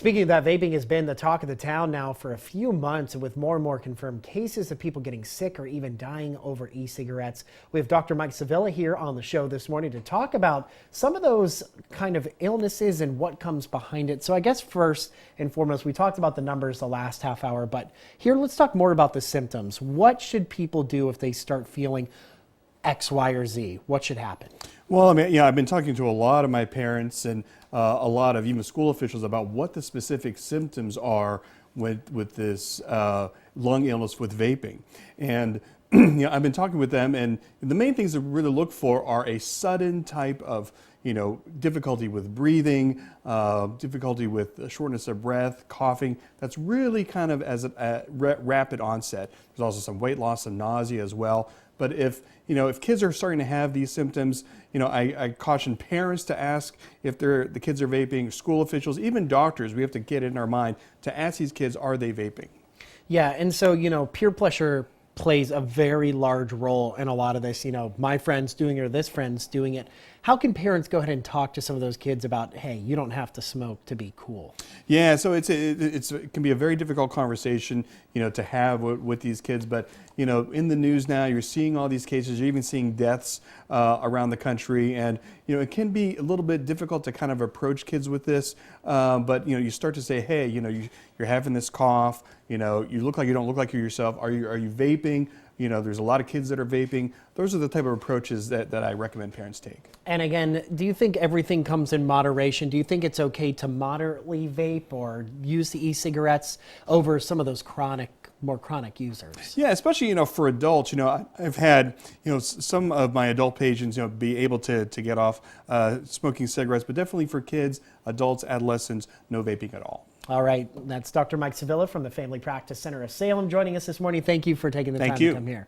Speaking of that, vaping has been the talk of the town now for a few months, and with more and more confirmed cases of people getting sick or even dying over e-cigarettes. We have Dr. Mike Sevilla here on the show this morning to talk about some of those kind of illnesses and what comes behind it. So I guess first and foremost, we talked about the numbers the last half hour, but here let's talk more about the symptoms. What should people do if they start feeling X, Y, or Z? What should happen? Well, I mean, I've been talking to a lot of my parents and a lot of even school officials about what the specific symptoms are with this lung illness with vaping. And I've been talking with them, and the main things to really look for are a sudden type of difficulty with breathing, difficulty with shortness of breath, coughing. That's really kind of as a rapid onset. There's also some weight loss and nausea as well. But if kids are starting to have these symptoms, I caution parents to ask if the kids are vaping, school officials, even doctors. We have to get it in our mind to ask these kids, are they vaping? Yeah, and so, peer pressure plays a very large role in a lot of this. My friend's doing it or this friend's doing it. How can parents go ahead and talk to some of those kids about, hey, you don't have to smoke to be cool? Yeah, so it can be a very difficult conversation, to have with these kids. But, in the news now, you're seeing all these cases. You're even seeing deaths around the country. And, it can be a little bit difficult to kind of approach kids with this. But, you start to say, hey, you're having this cough. You look like you don't look like you yourself. Are you vaping? There's a lot of kids that are vaping. Those are the type of approaches that I recommend parents take. And again, do you think everything comes in moderation? Do you think it's okay to moderately vape or use the e-cigarettes over some of those more chronic users? Yeah, especially, for adults. I've had, some of my adult patients, be able to get off smoking cigarettes, but definitely for kids, adults, adolescents, no vaping at all. All right, that's Dr. Mike Sevilla from the Family Practice Center of Salem joining us this morning. Thank you for taking the time to come here.